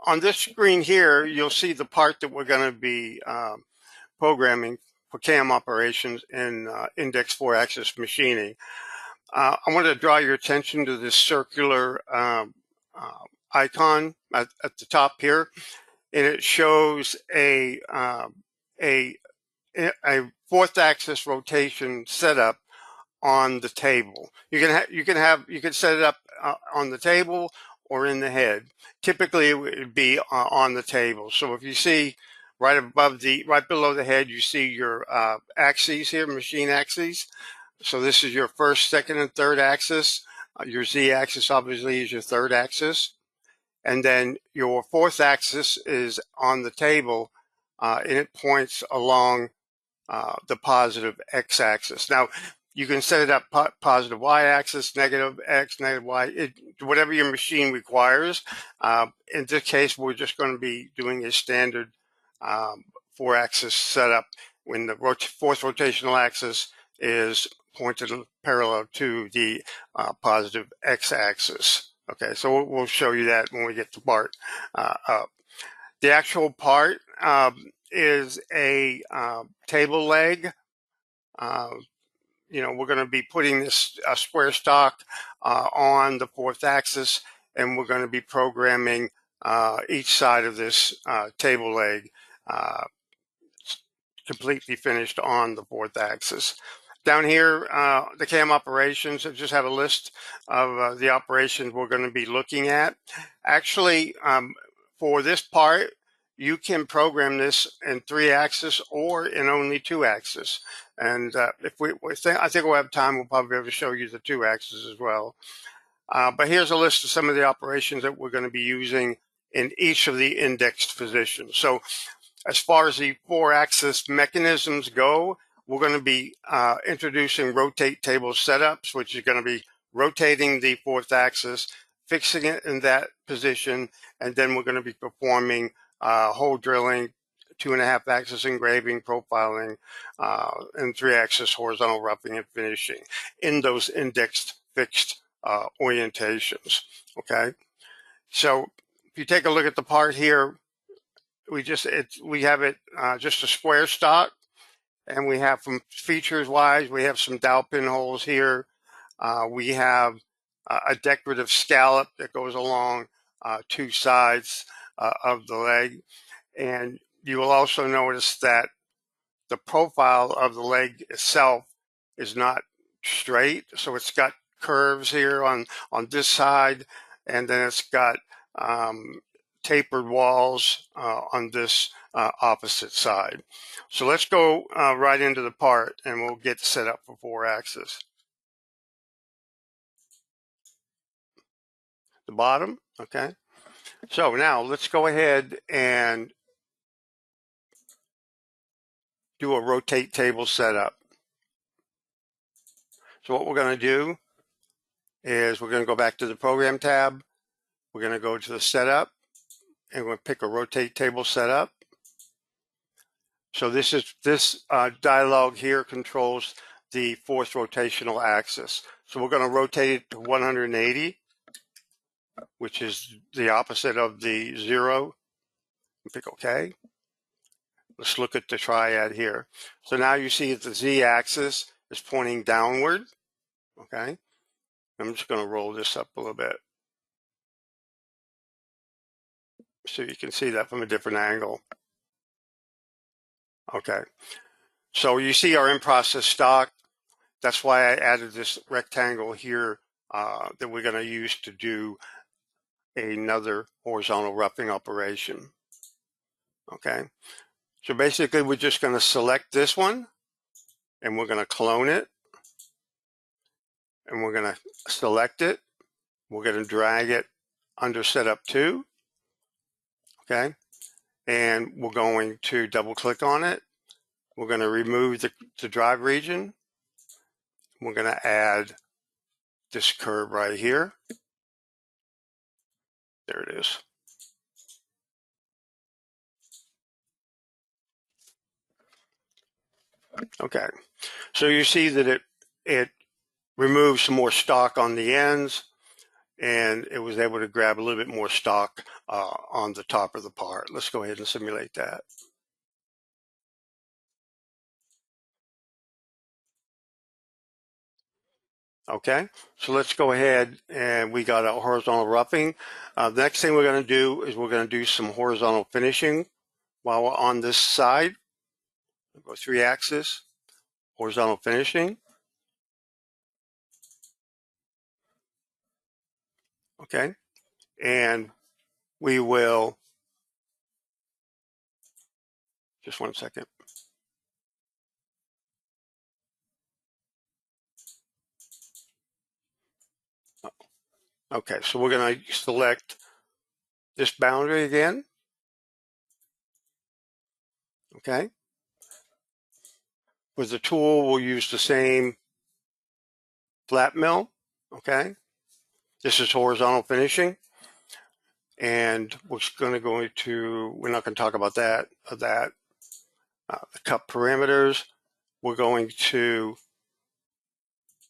on this screen here, you'll see the part that we're going to be programming for CAM operations in index 4-axis machining. I want to draw your attention to this circular icon at the top here, and it shows a 4th-axis rotation setup on the table. You can set it up on the table or in the head. Typically, it would be on the table. So if you see right below the head, you see your axes here, machine axes. So this is your 1st, 2nd, and 3rd axis. Your Z-axis obviously is your 3rd axis. And then your 4th axis is on the table, and it points along the positive X-axis. Now, you can set it up positive Y-axis, negative X, negative Y, whatever your machine requires. In this case, we're just going to be doing a standard 4-axis setup when the 4th rotational axis is pointed parallel to the positive X-axis. Okay, so we'll show you that when we get to part up. The actual part is a table leg. We're going to be putting this square stock on the 4th axis, and we're going to be programming each side of this table leg completely finished on the 4th axis. Down here, the CAM operations, I just have a list of the operations we're going to be looking at. Actually, for this part, you can program this in 3-axis or in only 2-axis. And I think we'll have time, we'll probably be able to show you the 2-axis as well. But here's a list of some of the operations that we're going to be using in each of the indexed positions. So as far as the 4-axis mechanisms go, we're going to be introducing rotate table setups, which is going to be rotating the 4th axis, fixing it in that position, and then we're going to be performing hole drilling, 2.5-axis engraving, profiling, and 3-axis horizontal roughing and finishing in those indexed fixed orientations. Okay, so if you take a look at the part here, we have it just a square stock. And we have, from features wise, we have some dowel pinholes here. We have a decorative scallop that goes along 2 sides of the leg. And you will also notice that the profile of the leg itself is not straight. So it's got curves here on this side, and then it's got tapered walls on this opposite side. So let's go right into the part, and we'll get set up for 4-axis. The bottom, okay. So now let's go ahead and do a rotate table setup. So what we're going to do is we're going to go back to the Program tab. We're going to go to the Setup, and we're going to pick a rotate table setup. So this dialog here controls the 4th rotational axis. So we're going to rotate it to 180, which is the opposite of the 0. Pick OK. Let's look at the triad here. So now you see that the Z-axis is pointing downward. Okay. I'm just going to roll this up a little bit so you can see that from a different angle. Okay, so you see our in-process stock. That's why I added this rectangle here that we're going to use to do another horizontal roughing operation. Okay, so basically we're just going to select this one, and we're going to clone it, and we're going to select it. We're going to drag it under Setup 2. Okay, and we're going to double click on it. We're going to remove the drive region. We're going to add this curve right here. There it is. Okay, so you see that it removes some more stock on the ends. and it was able to grab a little bit more stock on the top of the part. Let's go ahead and simulate that. Okay, so let's go ahead, and we got a horizontal roughing. The next thing we're going to do is we're going to do some horizontal finishing while we're on this side. We'll go 3-axis, horizontal finishing. Okay, and we will, just 1 second. Okay, so we're going to select this boundary again. Okay. With the tool, we'll use the same flat mill. Okay. This is horizontal finishing. And we're not going to talk about that. The cut parameters. We're going to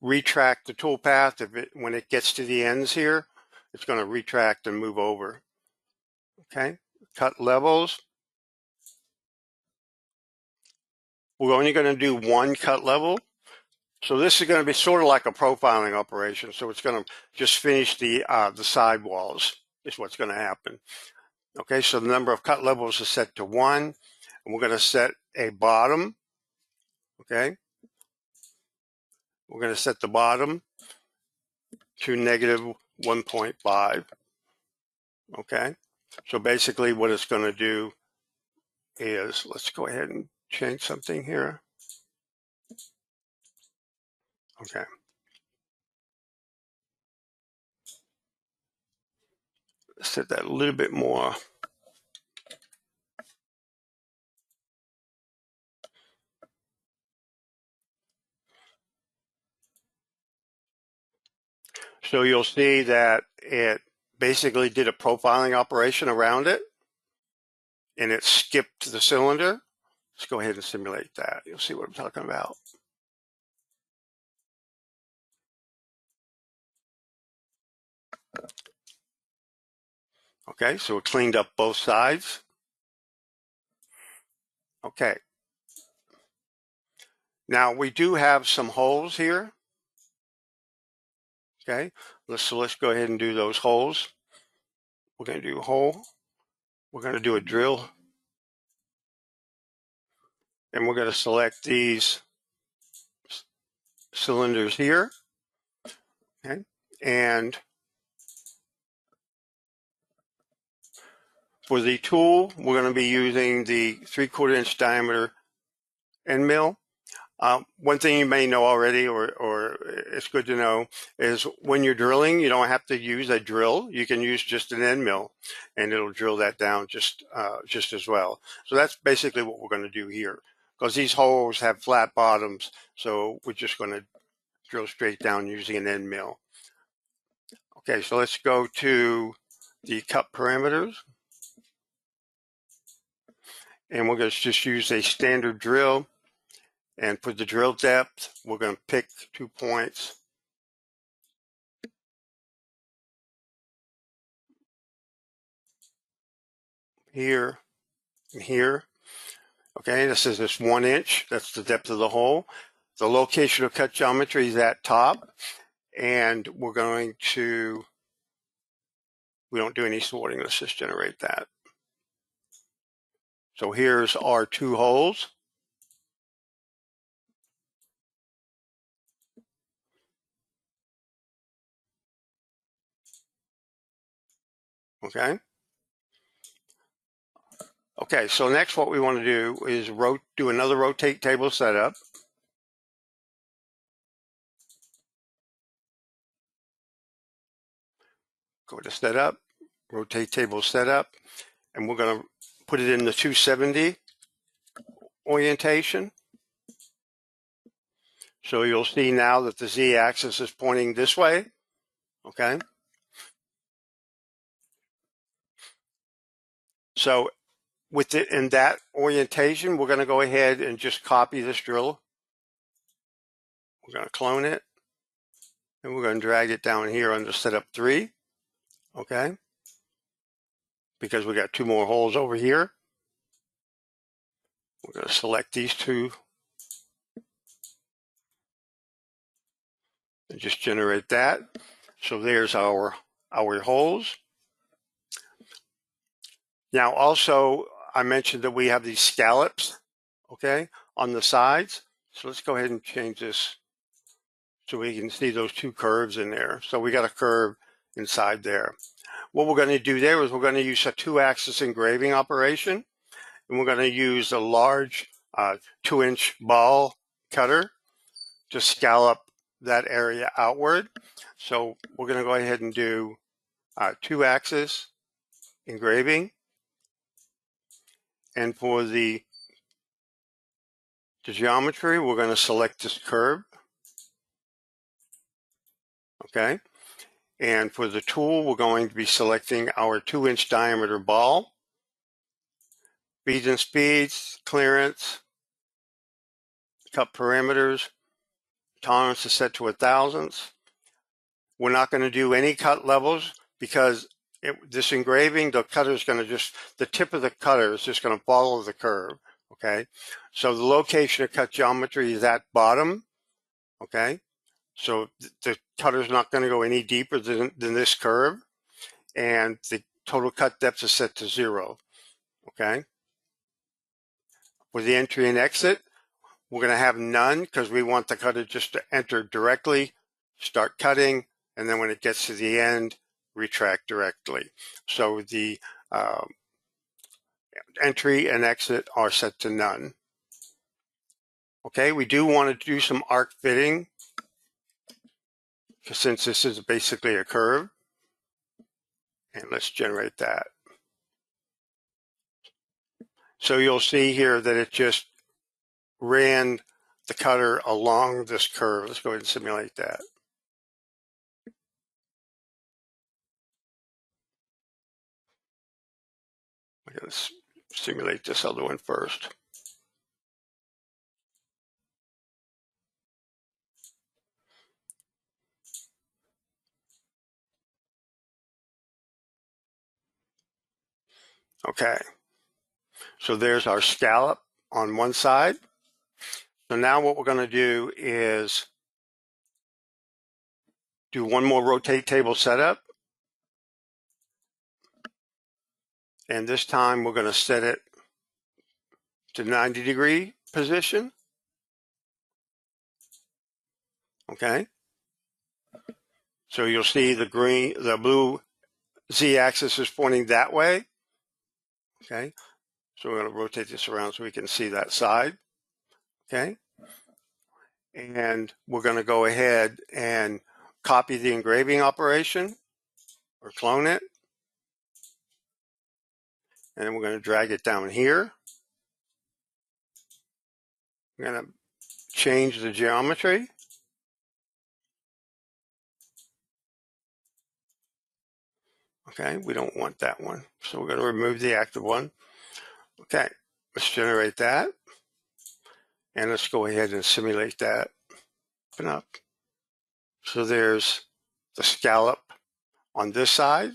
retract the tool path. When it gets to the ends here, it's going to retract and move over. Okay. Cut levels. We're only going to do 1 cut level. So this is going to be sort of like a profiling operation. So it's going to just finish the side walls is what's going to happen. Okay, so the number of cut levels is set to 1, and we're going to set a bottom. Okay, we're going to set the bottom to -1.5. Okay, so basically what it's going to do is, let's go ahead and change something here. Okay. Set that a little bit more. So you'll see that it basically did a profiling operation around it, and it skipped the cylinder. Let's go ahead and simulate that. You'll see what I'm talking about. Okay, so it cleaned up both sides. Okay. Now we do have some holes here. Okay, so let's go ahead and do those holes. We're going to do a hole. We're going to do a drill. And we're going to select these cylinders here. Okay, and for the tool, we're going to be using the 3/4 inch diameter end mill. One thing you may know already, or it's good to know, is when you're drilling, you don't have to use a drill. You can use just an end mill, and it'll drill that down just as well. So that's basically what we're going to do here, because these holes have flat bottoms. So we're just going to drill straight down using an end mill. Okay, so let's go to the cut parameters. And we're going to just use a standard drill. And for the drill depth, we're going to pick 2 points. Here and here. Okay, this is this 1 inch. That's the depth of the hole. The location of cut geometry is at top. And we're going to, we don't do any sorting. Let's just generate that. So here's our 2 holes. Okay. Okay, so next what we want to do is do another rotate table setup. Go to setup, rotate table setup, and we're going to put it in the 270 orientation. So you'll see now that the z-axis is pointing this way. Okay. So in that orientation, we're going to go ahead and just copy this drill. We're going to clone it, And we're going to drag it down here under setup 3, okay? Because we got 2 more holes over here. We're going to select these 2 and just generate that. So there's our holes. Now also, I mentioned that we have these scallops, okay, on the sides. So let's go ahead and change this so we can see those 2 curves in there. So we got a curve inside there. What we're going to do there is we're going to use a 2-axis engraving operation, and we're going to use a large 2-inch ball cutter to scallop that area outward. So we're going to go ahead and do 2-axis engraving. And for the geometry, we're going to select this curve. Okay. And for the tool, we're going to be selecting our 2-inch diameter ball. Beads and speeds, clearance, cut parameters, tolerance is set to 1,000ths. We're not going to do any cut levels because this engraving, the cutter is going to the tip of the cutter is just going to follow the curve. Okay. So the location of cut geometry is at bottom. Okay. So the cutter is not going to go any deeper than this curve. And the total cut depth is set to 0. Okay. For the entry and exit, we're going to have none because we want the cutter just to enter directly, start cutting, and then when it gets to the end, retract directly. So the entry and exit are set to none. Okay, we do want to do some arc fitting since this is basically a curve. And let's generate that. So you'll see here that it just ran the cutter along this curve. Let's go ahead and simulate that. Let's simulate this other one first. Okay, so there's our scallop on one side. So now what we're going to do is do one more rotate table setup. And this time we're going to set it to 90-degree position. Okay. So you'll see the blue Z-axis is pointing that way. Okay. So we're going to rotate this around so we can see that side. Okay. And we're going to go ahead and copy the engraving operation or clone it. And we're going to drag it down here. We're going to change the geometry. Okay, we don't want that one. So we're going to remove the active one. Okay, let's generate that. And let's go ahead and simulate that. Open up. So there's the scallop on this side.